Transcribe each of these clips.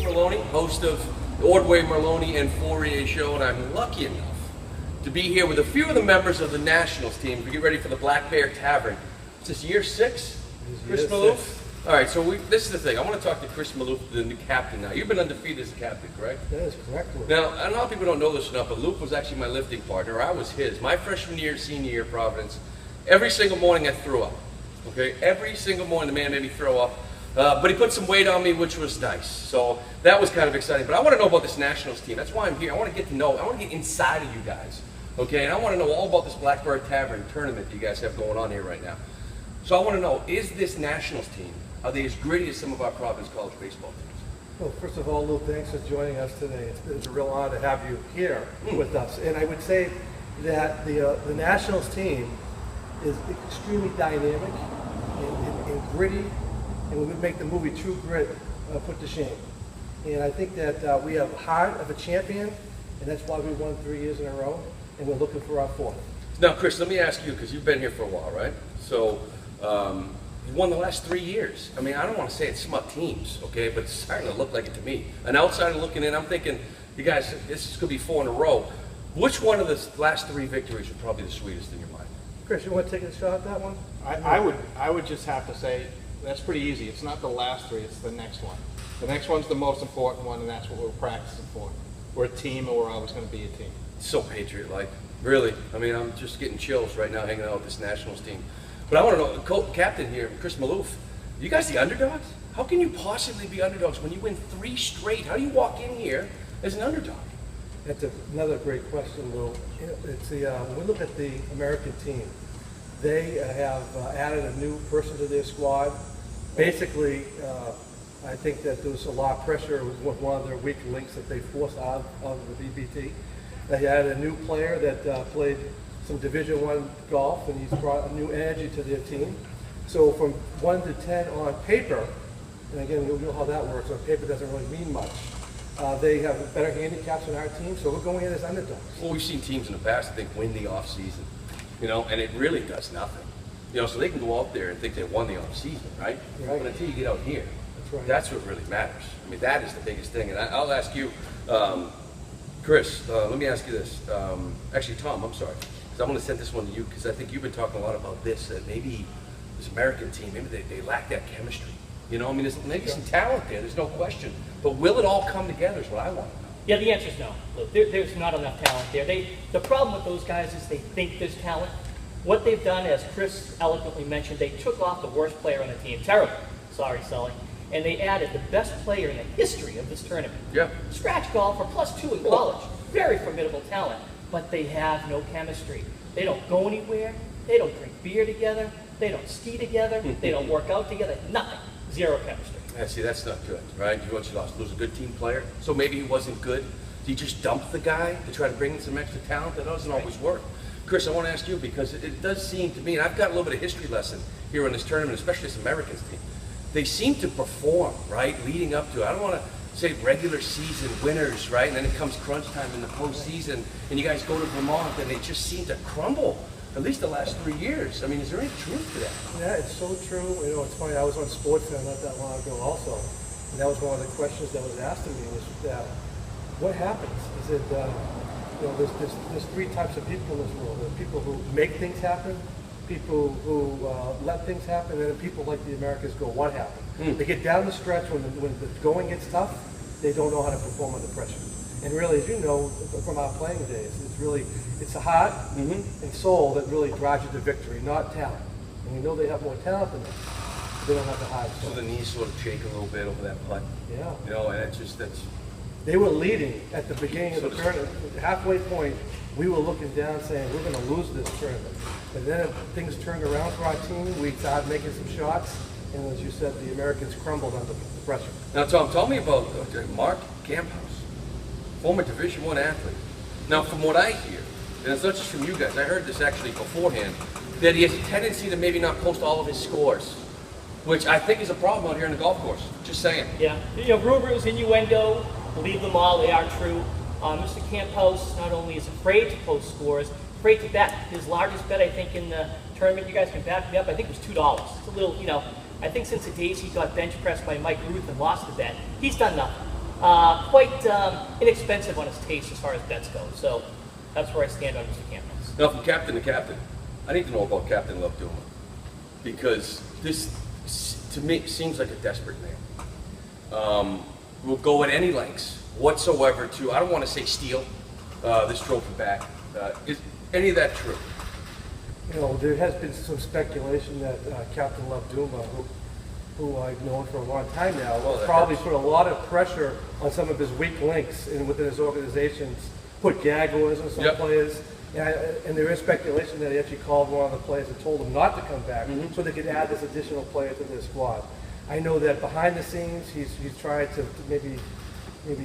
Maloney, host of the Ordway, Maloney, and Fourier show, and I'm lucky enough to be here with a few of the members of the Nationals team to get ready for the Black Bear Tavern. Is this year 6? Chris Maloof? All right, so this is the thing. I want to talk to Chris Maloof, the new captain now. You've been undefeated as a captain, correct? That is correct. Now, a lot of people don't know this enough, but Luke was actually my lifting partner. I was his. My freshman year, senior year, Providence, every single morning I threw up. Okay, every single morning the man made me throw up. But he put some weight on me, which was nice. So that was kind of exciting. But I want to know about this Nationals team. That's why I'm here. I want to get to know. I want to get inside of you guys. Okay, and I want to know all about this Blackbird Tavern tournament you guys have going on here right now. So I want to know, is this Nationals team, are they as gritty as some of our Providence college baseball teams? Well, first of all, Lou, thanks for joining us today. It's a real honor to have you here with us. And I would say that the Nationals team is extremely dynamic and gritty, and we would make the movie True Grit put to shame. And I think that we have heart of a champion, and that's why we won 3 years in a row, and we're looking for our 4th. Now, Chris, let me ask you, because you've been here for a while, right? So, you won the last 3 years. I mean, I don't want to say it's smut teams, okay, but it's starting to look like it to me. An outsider looking in, I'm thinking, you guys, this is going to be 4 in a row. Which one of the last 3 victories are probably the sweetest in your mind? Chris, you want to take a shot at that one? I would just have to say, that's pretty easy. It's not the last 3, it's the next one. The next one's the most important one, and that's what we're practicing for. We're a team, and we're always going to be a team. It's so Patriot-like, really. I mean, I'm just getting chills right now hanging out with this Nationals team. But I want to know, captain here, Chris Maloof, you guys the underdogs? How can you possibly be underdogs when you win 3 straight? How do you walk in here as an underdog? That's another great question, Lou. It's when we look at the American team, they have added a new person to their squad. Basically, I think that there was a lot of pressure with one of their weak links that they forced out of the BBT. They had a new player that played some Division I golf, and he's brought a new energy to their team. So from 1 to 10 on paper, and again, you'll know how that works. On paper doesn't really mean much. They have better handicaps than our team, so we're going in as underdogs. Well, we've seen teams in the past, I think, win the off season, you know, and it really does nothing. You know, so they can go out there and think they won the off season, right? But until you get out here, that's what really matters. I mean, that is the biggest thing. And I'll ask you, Chris, let me ask you this. Actually, Tom, I'm sorry. I'm going to send this one to you because I think you've been talking a lot about this, that maybe this American team, maybe they lack that chemistry. You know, I mean, there's maybe some talent there's no question. But will it all come together is what I want to know. Yeah, the answer is no. Look, there's not enough talent there. The problem with those guys is they think there's talent. What they've done, as Chris eloquently mentioned, they took off the worst player on the team. Terrible. Sorry, Sully. And they added the best player in the history of this tournament. Yeah. Scratch golfer, +2 in college. Very formidable talent. But they have no chemistry. They don't go anywhere. They don't drink beer together. They don't ski together. They don't work out together. Nothing. Zero chemistry. Yeah, see, that's not good, right? You lose a good team player. So maybe he wasn't good. Did you just dump the guy to try to bring in some extra talent? That doesn't always work. Chris, I want to ask you, because it does seem to me, and I've got a little bit of history lesson here in this tournament, especially this Americans team. They seem to perform, right, leading up to it. I don't want to say regular season winners, right? And then it comes crunch time in the postseason, and you guys go to Vermont, and they just seem to crumble. At least the last 3 years. I mean, is there any truth to that? Yeah, it's so true. You know, it's funny. I was on SportsCenter not that long ago, also, and that was one of the questions that was asked to me: was that what happens? Is it you know, there's 3 types of people in this world. There are people who make things happen, people who let things happen, and then people like the Americans go, what happened? They get down the stretch when the going gets tough, they don't know how to perform under pressure. And really, as you know from our playing days, it's the heart and soul that really drives you to victory, not talent. And we know they have more talent than us. They don't have the heart. So the knees sort of shake a little bit over that putt. Yeah. You know, and that's. They were leading at the beginning of the tournament. Halfway point, we were looking down saying, we're going to lose this tournament. And then things turned around for our team. We started making some shots. And as you said, the Americans crumbled under the pressure. Now, Tom, tell me about Mark Camphouse, former Division I athlete. Now, from what I hear, and it's not just from you guys, I heard this actually beforehand, that he has a tendency to maybe not post all of his scores, which I think is a problem out here in the golf course. Just saying. Yeah. You know, rumors, innuendo, believe them all, they are true. Mr. Camphouse not only is afraid to post scores, afraid to bet. His largest bet, I think, in the tournament, you guys can back me up, I think it was $2. It's a little, you know, I think since the days he got bench pressed by Mike Ruth and lost the bet, he's done nothing. Quite inexpensive on his taste as far as bets go. So that's where I stand on Mr. Campbell's. Now, from captain to captain, I need to know about Captain Love Duma, because this, to me, seems like a desperate man. Will go at any lengths whatsoever to, I don't want to say steal this trophy back. Is any of that true? You know, there has been some speculation that Captain Love Duma, who I've known for a long time now, will probably put a lot of pressure on some of his weak links within his organizations, put gag orders on some players. And there is speculation that he actually called one of the players and told them not to come back so they could add this additional player to their squad. I know that behind the scenes he's tried to maybe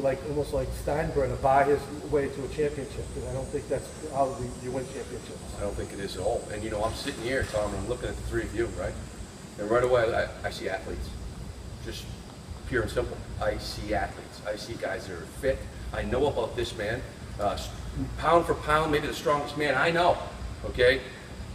like almost like Steinbrenner buy his way to a championship, and I don't think that's how you win championships. I don't think it is at all. And you know, I'm sitting here, Tom, and I'm looking at the three of you, right? And right away I see athletes, just pure and simple. I see athletes. I see guys that are fit. I know about this man. Pound for pound, maybe the strongest man I know, okay?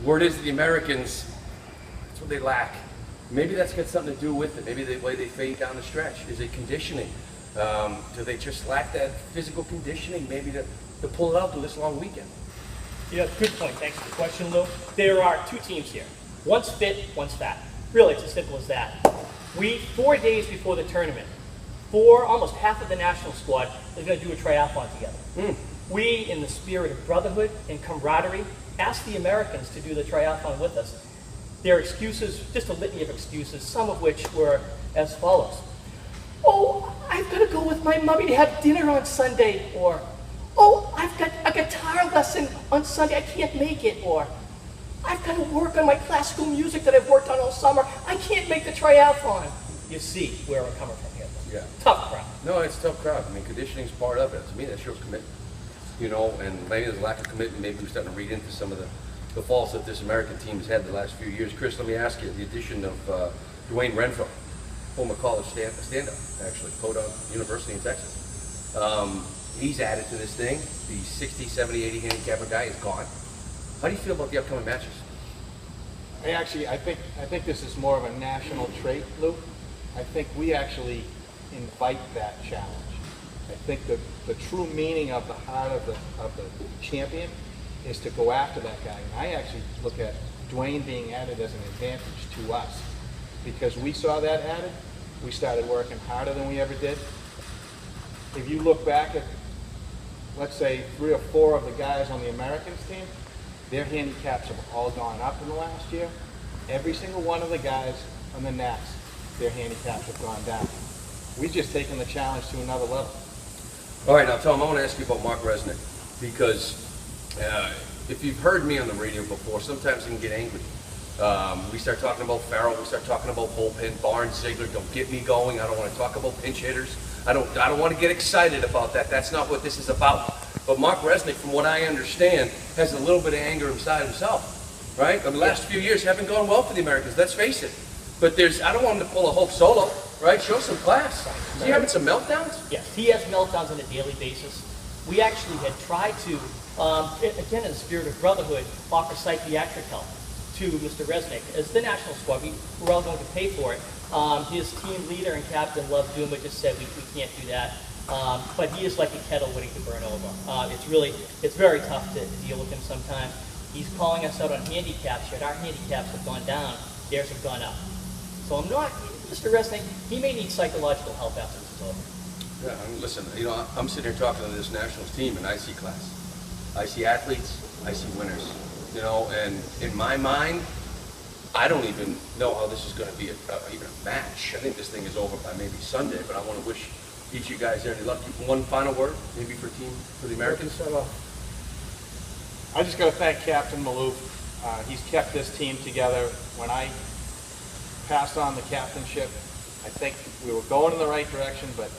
Word is the Americans, that's what they lack. Maybe that's got something to do with it. Maybe the way they fade down the stretch. Is it conditioning? Do they just lack that physical conditioning maybe to pull it out through this long weekend? Yeah, good point. Thanks for the question, Lou. There are two teams here. One's fit, one's fat. Really, it's as simple as that. 4 days before the tournament, almost half of the national squad is going to do a triathlon together. We, in the spirit of brotherhood and camaraderie, asked the Americans to do the triathlon with us. Their excuses, just a litany of excuses, some of which were as follows. Oh, I've got to go with my mommy to have dinner on Sunday. Or, oh, I've got a guitar lesson on Sunday, I can't make it. Or, I've got to work on my classical music that I've worked on all summer, I can't make the triathlon. You see where we're coming from here. Yeah. Tough crowd. No, it's a tough crowd. I mean, conditioning is part of it. To me, that shows commitment. You know, and maybe there's a lack of commitment. Maybe we're starting to read into some of the faults that this American team has had the last few years. Chris, let me ask you, the addition of Dwayne Renfro, former college stand-up, actually, Podunk University in Texas. He's added to this thing. The 60, 70, 80 handicapper guy is gone. How do you feel about the upcoming matches? I think this is more of a national trait, Lou. I think we actually invite that challenge. I think the true meaning of the heart of the champion is to go after that guy. And I actually look at Dwayne being added as an advantage to us. Because we saw that added, we started working harder than we ever did. If you look back at, let's say, 3 or 4 of the guys on the Americans team, their handicaps have all gone up in the last year. Every single one of the guys on the Nats, their handicaps have gone down. We've just taken the challenge to another level. All right, now Tom, I want to ask you about Mark Resnick, because if you've heard me on the radio before, sometimes you can get angry. We start talking about Farrell, we start talking about bullpen, Barnes, Ziegler, don't get me going. I don't want to talk about pinch hitters. I don't want to get excited about that. That's not what this is about. But Mark Resnick, from what I understand, has a little bit of anger inside himself, right? The last few years haven't gone well for the Americans, let's face it. But I don't want him to pull a Hulk solo, right? Show some class. Is he having some meltdowns? Yes, he has meltdowns on a daily basis. We actually had tried to, again in the spirit of brotherhood, offer psychiatric help to Mr. Resnick. As the national squad, we're all going to pay for it. His team leader and captain, Love Duma, just said we can't do that. But he is like a kettle waiting to burn over. It's very tough to deal with him sometimes. He's calling us out on handicaps, yet our handicaps have gone down, theirs have gone up. So I'm not, Mr. Resnick, he may need psychological help after this is over. Yeah, I mean, listen, you know, I'm sitting here talking to this Nationals team, and I see class. I see athletes, I see winners. You know, and in my mind, I don't even know how this is going to be even a match. I think this thing is over by maybe Sunday, but I want to wish each of you guys any luck. One final word, maybe for the Americans? I just got to thank Captain Maloof. He's kept this team together. When I passed on the captainship, I think we were going in the right direction, but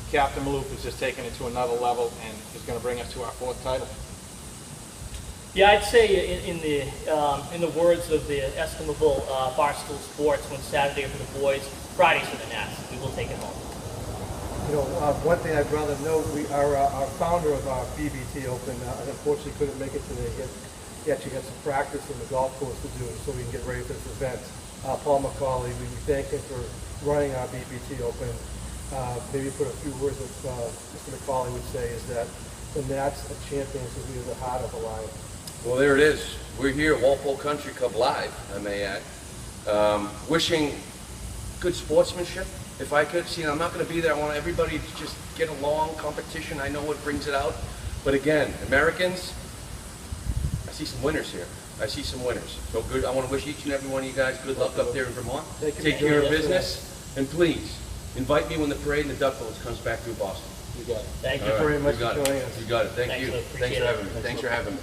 Captain Maloof has just taken it to another level and is going to bring us to our 4th title. Yeah, I'd say in the words of the estimable Barstool Sports, when Saturday for the boys, Friday's for the Nats. We will take it home. You know, one thing I'd rather note, our founder of our BBT Open unfortunately couldn't make it today. He actually had some practice in the golf course to do so we can get ready for this event. Paul McCauley. We thank him for running our BBT Open. Maybe put a few words that Mr. McCauley would say is that the Nats of Champions is really the heart of the line. Well, there it is. We're here at Walpole Country Club live, I may add. Wishing good sportsmanship, if I could. See, I'm not going to be there. I want everybody to just get along. Competition, I know what brings it out. But again, Americans, I see some winners here. I see some winners. So good. I want to wish each and every one of you guys good luck up there in Vermont. Take care of business. And please, invite me when the parade and the duck boats comes back through Boston. You got it. Thank you All right, very much you got for it. joining us. You got it. Thank Thanks, you. Lou. Thanks Appreciate for it. having me. Thanks for having me.